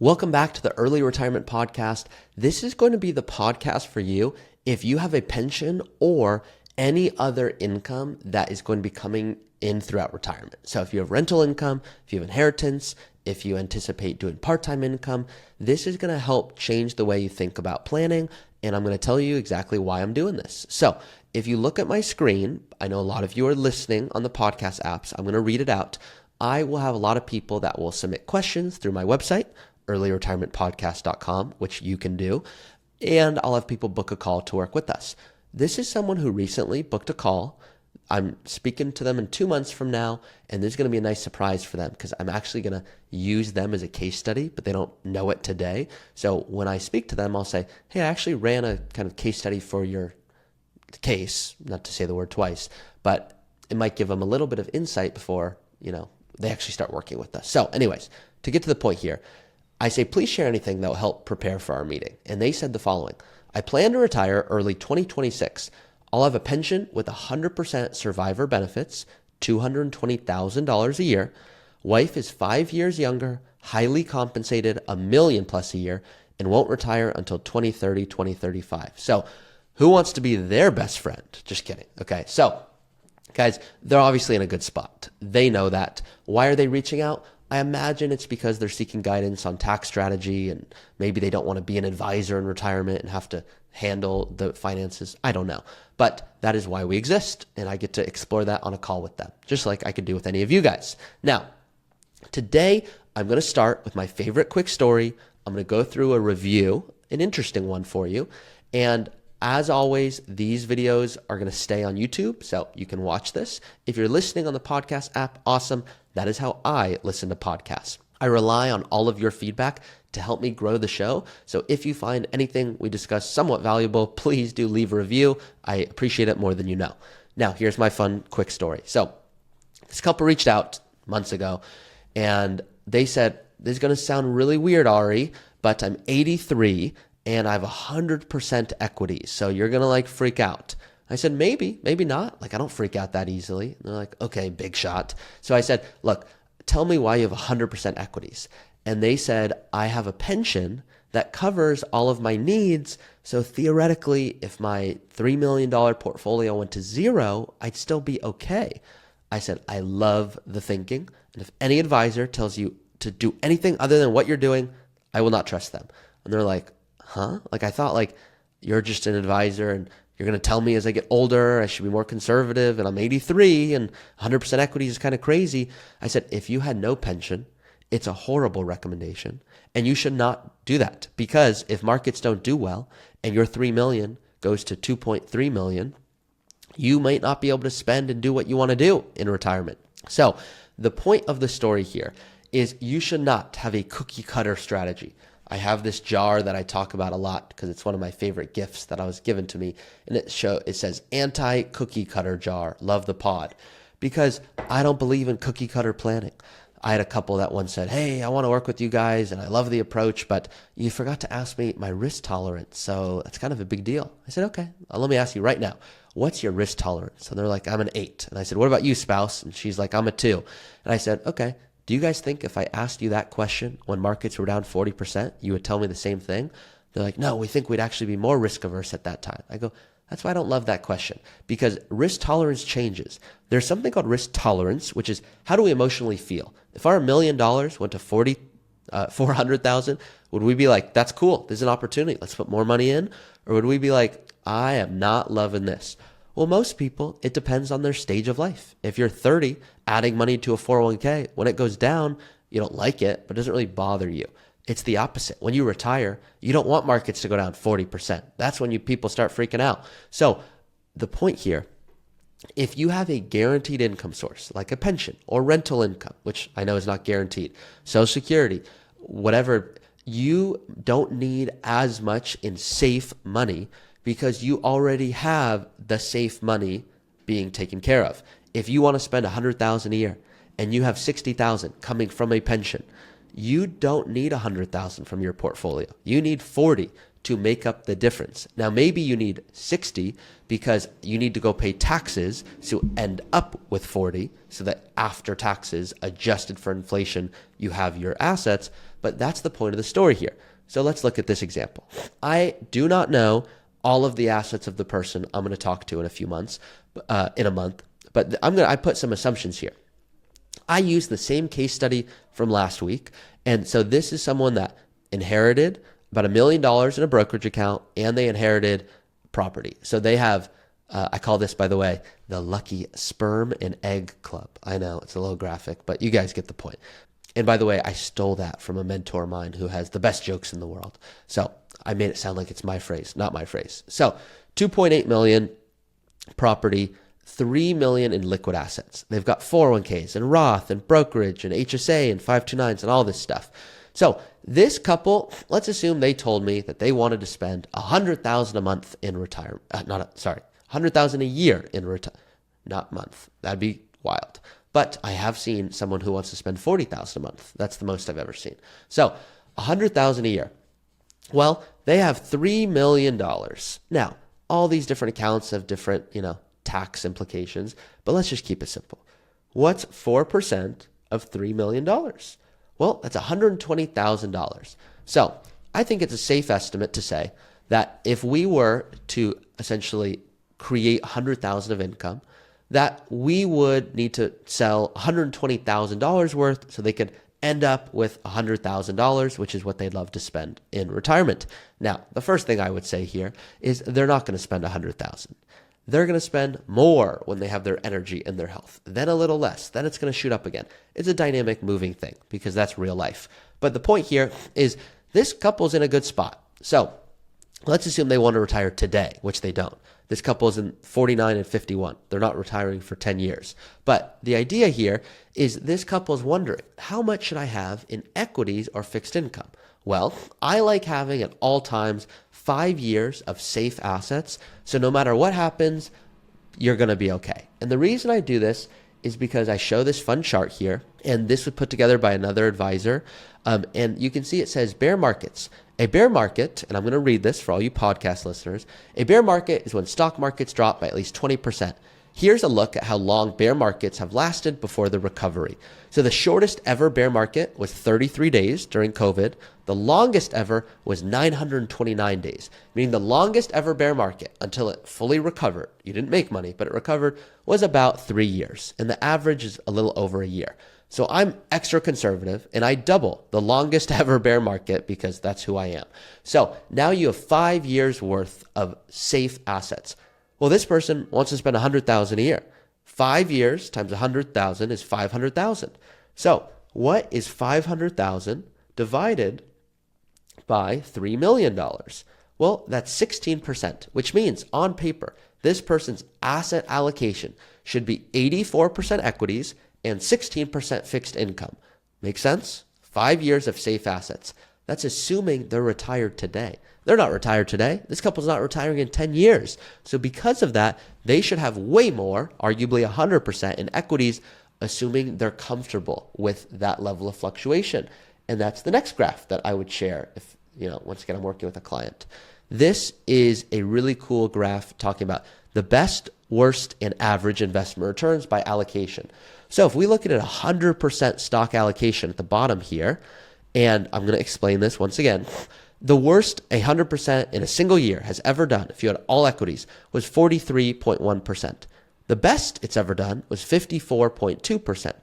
Welcome back to the Early Retirement Podcast. This is going to be the podcast for you if you have a pension or any other income that is going to be coming in throughout retirement. So if you have rental income, if you have inheritance, if you anticipate doing part-time income, this is going to help change the way you think about planning. And I'm going to tell you exactly why I'm doing this. So if you look at my screen, I know a lot of you are listening on the podcast apps. I'm going to read it out. I will have a lot of people that will submit questions through my website, earlyretirementpodcast.com, which you can do. And I'll have people book a call to work with us. This is someone who recently booked a call. I'm speaking to them in 2 months from now, and there's going to be a nice surprise for them because I'm actually going to use them as a case study, but they don't know it today. So when I speak to them, I'll say, hey, I actually ran a kind of case study for your case, not to say the word twice, but it might give them a little bit of insight before, they actually start working with us. So anyways, to get to the point here, I say, please share anything that will help prepare for our meeting. And they said the following: I plan to retire early 2026. I'll have a pension with 100% survivor benefits, $220,000 a year. Wife is 5 years younger, highly compensated, $1 million plus a year, and won't retire until 2030, 2035. So who wants to be their best friend? Just kidding. Okay. So guys, they're obviously in a good spot. They know that. Why are they reaching out? I imagine it's because they're seeking guidance on tax strategy, and maybe they don't want to be an advisor in retirement and have to handle the finances. I don't know. But that is why we exist, and I get to explore that on a call with them, just like I could do with any of you guys. Now, today, I'm going to start with my favorite quick story. I'm going to go through a review, an interesting one for you. And as always, these videos are going to stay on YouTube, so you can watch this. If you're listening on the podcast app, awesome. That is how I listen to podcasts. I rely on all of your feedback to help me grow the show. So if you find anything we discuss somewhat valuable, please do leave a review. I appreciate it more than you know. Now, here's my fun quick story. So this couple reached out months ago, and they said, this is going to sound really weird, Ari, but I'm 83 and I have 100% equity. So you're going to freak out. I said, maybe not. I don't freak out that easily. And they're like, okay, big shot. So I said, look, tell me why you have 100% equities. And they said, I have a pension that covers all of my needs. So theoretically, if my $3 million portfolio went to zero, I'd still be okay. I said, I love the thinking. And if any advisor tells you to do anything other than what you're doing, I will not trust them. And they're like, huh? I thought you're just an advisor and you're going to tell me as I get older, I should be more conservative, and I'm 83 and 100% equity is kind of crazy. I said, if you had no pension, it's a horrible recommendation, and you should not do that, because if markets don't do well and your 3 million goes to 2.3 million, you might not be able to spend and do what you want to do in retirement. So the point of the story here is you should not have a cookie cutter strategy. I have this jar that I talk about a lot because it's one of my favorite gifts that I was given to me. And it says anti-cookie cutter jar, love the pod, because I don't believe in cookie cutter planning. I had a couple that once said, hey, I want to work with you guys and I love the approach, but you forgot to ask me my risk tolerance. So that's kind of a big deal. I said, okay, let me ask you right now, what's your risk tolerance? And they're like, I'm an 8. And I said, what about you, spouse? And she's like, I'm a 2. And I said, okay. Do you guys think if I asked you that question when markets were down 40%, you would tell me the same thing? They're like, no, we think we'd actually be more risk averse at that time. I go, that's why I don't love that question, because risk tolerance changes. There's something called risk tolerance, which is how do we emotionally feel? If our $1 million went to 400,000, would we be like, that's cool, there's an opportunity, let's put more money in? Or would we be like, I am not loving this? Well, most people, it depends on their stage of life. If you're 30, adding money to a 401k, when it goes down, you don't like it, but it doesn't really bother you. It's the opposite. When you retire, you don't want markets to go down 40%. That's when people start freaking out. So the point here, if you have a guaranteed income source, like a pension or rental income, which I know is not guaranteed, Social Security, whatever, you don't need as much in safe money because you already have the safe money being taken care of. If you want to spend $100,000 a year and you have $60,000 coming from a pension, you don't need $100,000 from your portfolio. You need $40 to make up the difference. Now, maybe you need 60 because you need to go pay taxes to end up with 40 so that after taxes, adjusted for inflation, you have your assets. But that's the point of the story here. So let's look at this example. I do not know all of the assets of the person I'm going to talk to in a few months, in a month, but I put some assumptions here. I use the same case study from last week. And so this is someone that inherited about $1 million in a brokerage account, and they inherited property. So they have, I call this, by the way, the lucky sperm and egg club. I know it's a little graphic, but you guys get the point. And by the way, I stole that from a mentor of mine who has the best jokes in the world. So I made it sound like it's my phrase, not my phrase. So 2.8 million property, 3 million in liquid assets. They've got 401ks and Roth and brokerage and HSA and 529s and all this stuff. So this couple, let's assume they told me that they wanted to spend $100,000 a month in retirement. $100,000 a year in retirement, not month. That'd be wild. But I have seen someone who wants to spend $40,000 a month. That's the most I've ever seen. So $100,000 a year. Well, they have $3 million. Now, all these different accounts have different, tax implications, but let's just keep it simple. What's 4% of $3 million? Well, that's $120,000. So I think it's a safe estimate to say that if we were to essentially create $100,000 of income, that we would need to sell $120,000 worth so they could end up with $100,000, which is what they'd love to spend in retirement. Now, the first thing I would say here is they're not going to spend $100,000. They're going to spend more when they have their energy and their health, then a little less, then it's going to shoot up again. It's a dynamic moving thing because that's real life. But the point here is this couple's in a good spot. So let's assume they want to retire today, which they don't. This couple is in 49 and 51. They're not retiring for 10 years. But the idea here is this couple is wondering, how much should I have in equities or fixed income? Well, I like having at all times 5 years of safe assets. So no matter what happens, you're going to be okay. And the reason I do this is because I show this fun chart here, and this was put together by another advisor. And you can see it says bear markets. A bear market, and I'm going to read this for all you podcast listeners. A bear market is when stock markets drop by at least 20%. Here's a look at how long bear markets have lasted before the recovery. So the shortest ever bear market was 33 days during COVID. The longest ever was 929 days, meaning the longest ever bear market until it fully recovered. You didn't make money, but it recovered, was about 3 years. And the average is a little over a year. So I'm extra conservative and I double the longest ever bear market because that's who I am. So now you have 5 years worth of safe assets. Well, this person wants to spend $100,000 a year. 5 years times 100,000 is 500,000. So what is 500,000 divided by $3 million? Well, that's 16%, which means on paper, this person's asset allocation should be 84% equities and 16% fixed income. Make sense? 5 years of safe assets. That's assuming they're retired today. They're not retired today. This couple's not retiring in 10 years. So because of that, they should have way more, arguably 100% in equities, assuming they're comfortable with that level of fluctuation. And that's the next graph that I would share if, once again, I'm working with a client. This is a really cool graph talking about the best, worst, and average investment returns by allocation. So if we look at a 100% stock allocation at the bottom here, and I'm going to explain this once again, the worst 100% in a single year has ever done, if you had all equities, was 43.1%. The best it's ever done was 54.2%.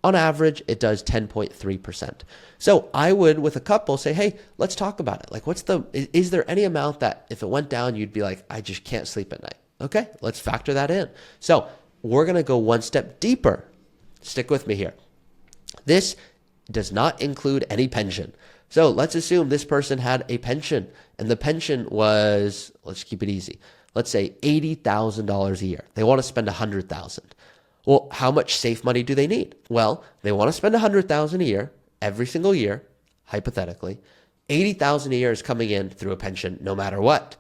On average, it does 10.3%. So I would, with a couple, say, hey, let's talk about it. Like, is there any amount that if it went down, you'd be like, I just can't sleep at night? Okay, let's factor that in. So we're going to go one step deeper. Stick with me here. This does not include any pension. So let's assume this person had a pension and the pension was, let's keep it easy. Let's say $80,000 a year. They want to spend $100,000. Well, how much safe money do they need? Well, they want to spend $100,000 a year, every single year, hypothetically. $80,000 a year is coming in through a pension no matter what.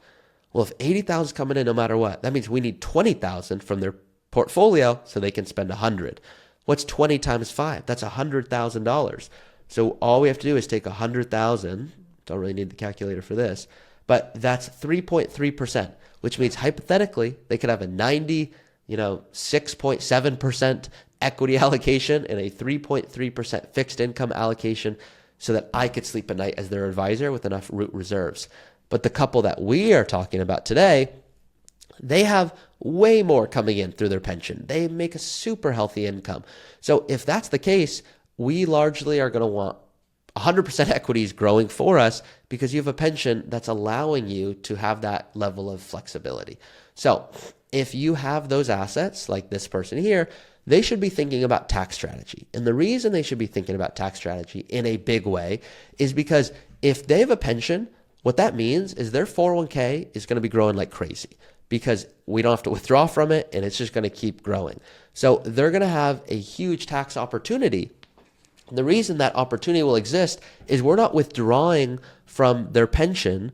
Well, if $80,000 is coming in no matter what, that means we need $20,000 from their portfolio so they can spend $100,000. What's 20 times 5? That's $100,000. So all we have to do is take $100,000, don't really need the calculator for this, but that's 3.3%, which means hypothetically they could have a 6.7% equity allocation and a 3.3% fixed income allocation so that I could sleep at night as their advisor with enough root reserves. But the couple that we are talking about today, they have way more coming in through their pension. They make a super healthy income. So if that's the case, we largely are going to want 100% equities growing for us because you have a pension that's allowing you to have that level of flexibility. So if you have those assets like this person here, they should be thinking about tax strategy. And the reason they should be thinking about tax strategy in a big way is because if they have a pension, what that means is their 401k is going to be growing like crazy because we don't have to withdraw from it and it's just going to keep growing. So they're going to have a huge tax opportunity. The reason that opportunity will exist is we're not withdrawing from their pension.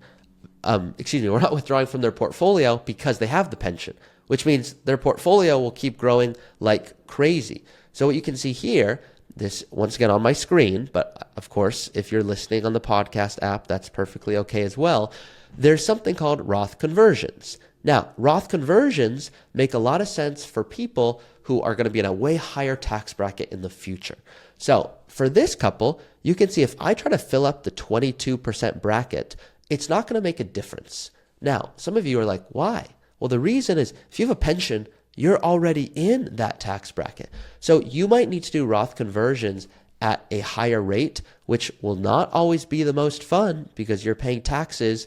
We're not withdrawing from their portfolio because they have the pension, which means their portfolio will keep growing like crazy. So what you can see here, this once again on my screen, but of course, if you're listening on the podcast app, that's perfectly okay as well. There's something called Roth conversions. Now, Roth conversions make a lot of sense for people who are going to be in a way higher tax bracket in the future. So for this couple, you can see if I try to fill up the 22% bracket, it's not going to make a difference. Now, some of you are like, why? Well, the reason is if you have a pension, you're already in that tax bracket. So you might need to do Roth conversions at a higher rate, which will not always be the most fun because you're paying taxes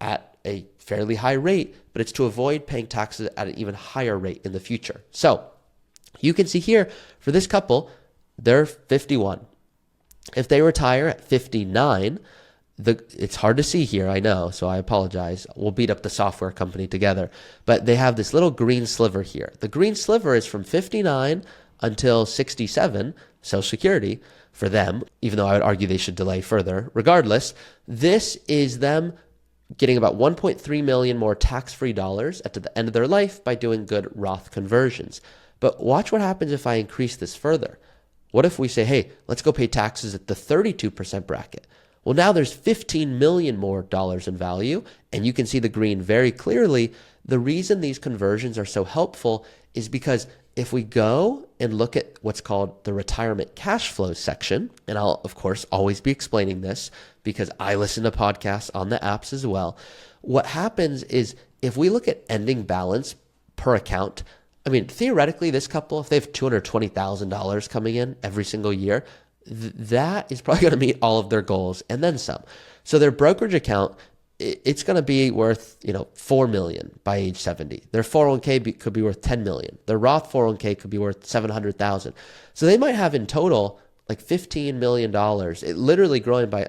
at a fairly high rate, but it's to avoid paying taxes at an even higher rate in the future. So you can see here for this couple, they're 51. If they retire at 59, it's hard to see here, I know, so I apologize. We'll beat up the software company together. But they have this little green sliver here. The green sliver is from 59 until 67, Social Security for them, even though I would argue they should delay further. Regardless, this is them getting about 1.3 million more tax-free dollars at the end of their life by doing good Roth conversions. But watch what happens if I increase this further. What if we say, hey, let's go pay taxes at the 32% bracket? Well, now there's 15 million more dollars in value, and you can see the green very clearly. The reason these conversions are so helpful is because if we go and look at what's called the retirement cash flow section, and I'll, of course, always be explaining this because I listen to podcasts on the apps as well. What happens is if we look at ending balance per account, I mean, theoretically, this couple, if they have $220,000 coming in every single year, that is probably going to meet all of their goals and then some. So their brokerage account, it's going to be worth, $4 million by age 70. Their 401k could be worth $10 million. Their Roth 401k could be worth $700,000. So they might have in total like $15 million, it literally growing by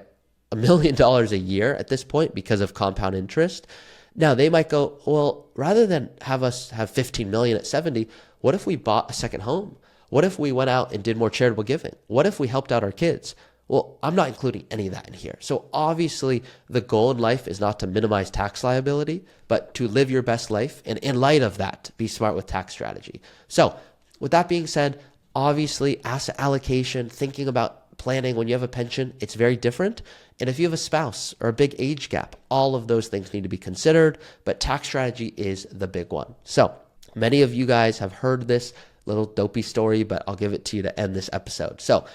$1 million a year at this point because of compound interest. Now they might go, well, rather than have us have 15 million at 70, what if we bought a second home? What if we went out and did more charitable giving? What if we helped out our kids? Well, I'm not including any of that in here. So obviously the goal in life is not to minimize tax liability, but to live your best life. And in light of that, be smart with tax strategy. So with that being said, obviously asset allocation, thinking about planning when you have a pension, it's very different. And if you have a spouse or a big age gap, all of those things need to be considered, but tax strategy is the big one. So many of you guys have heard this little dopey story, but I'll give it to you to end this episode. So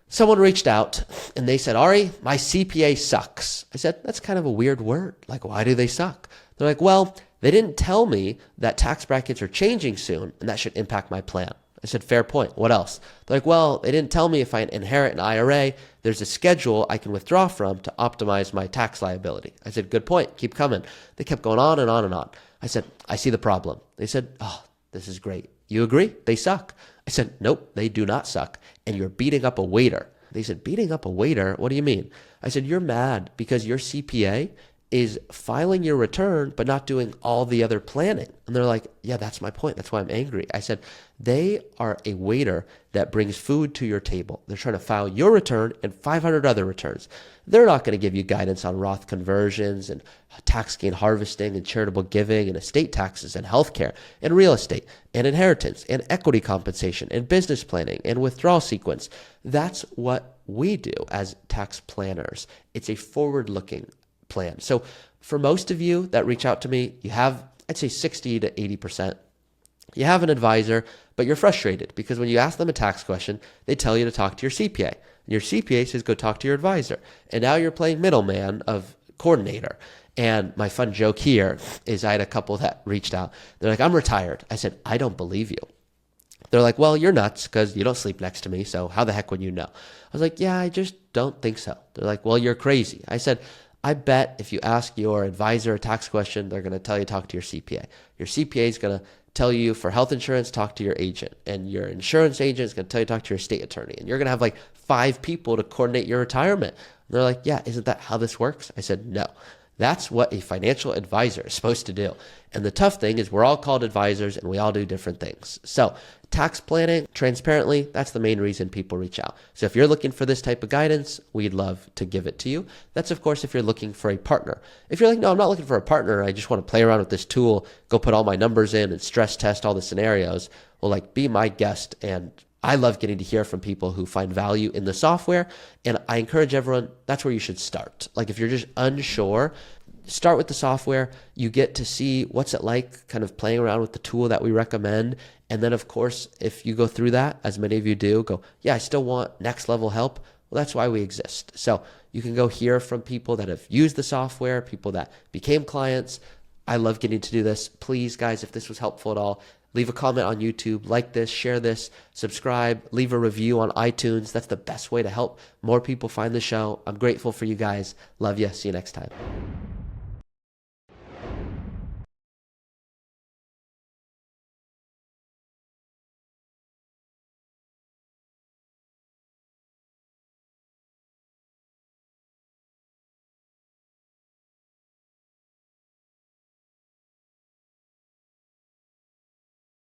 someone reached out and they said, Ari, my CPA sucks. I said, that's kind of a weird word. Like, why do they suck? They're like, well, they didn't tell me that tax brackets are changing soon and that should impact my plan. I said, fair point. What else? They're like, well, they didn't tell me if I inherit an IRA, there's a schedule I can withdraw from to optimize my tax liability. I said, good point. Keep coming. They kept going on and on and on. I said, I see the problem. They said, oh, this is great. You agree? They suck. I said, nope, they do not suck. And you're beating up a waiter. They said, beating up a waiter? What do you mean? I said, you're mad because your CPA is filing your return, but not doing all the other planning. And they're like, yeah, that's my point. That's why I'm angry. I said, they are a waiter that brings food to your table. They're trying to file your return and 500 other returns. They're not going to give you guidance on Roth conversions and tax gain harvesting and charitable giving and estate taxes and healthcare and real estate and inheritance and equity compensation and business planning and withdrawal sequence. That's what we do as tax planners. It's a forward-looking plan. So for most of you that reach out to me, you have, I'd say 60 to 80%. You have an advisor, but you're frustrated because when you ask them a tax question, they tell you to talk to your CPA. And your CPA says, go talk to your advisor. And now you're playing middleman of coordinator. And my fun joke here is I had a couple that reached out. They're like, I'm retired. I said, I don't believe you. They're like, well, you're nuts because you don't sleep next to me. So how the heck would you know? I was like, yeah, I just don't think so. They're like, well, you're crazy. I said, I bet if you ask your advisor a tax question, they're going to tell you talk to your CPA. Your CPA is going to tell you for health insurance, talk to your agent. And your insurance agent is going to tell you talk to your state attorney. And you're going to have like 5 people to coordinate your retirement. And they're like, yeah, isn't that how this works? I said, no. That's what a financial advisor is supposed to do. And the tough thing is we're all called advisors and we all do different things. So tax planning, transparently, that's the main reason people reach out. So if you're looking for this type of guidance, we'd love to give it to you. That's, of course, if you're looking for a partner. If you're like, no, I'm not looking for a partner. I just want to play around with this tool, go put all my numbers in and stress test all the scenarios. Well, like, be my guest. And I love getting to hear from people who find value in the software. And I encourage everyone, that's where you should start. Like if you're just unsure, start with the software. You get to see what's it like kind of playing around with the tool that we recommend. And then of course, if you go through that, as many of you do, go, yeah, I still want next level help. Well, that's why we exist. So you can go hear from people that have used the software, people that became clients. I love getting to do this. Please, guys, if this was helpful at all, leave a comment on YouTube, like this, share this, subscribe, leave a review on iTunes. That's the best way to help more people find the show. I'm grateful for you guys. Love you. See you next time.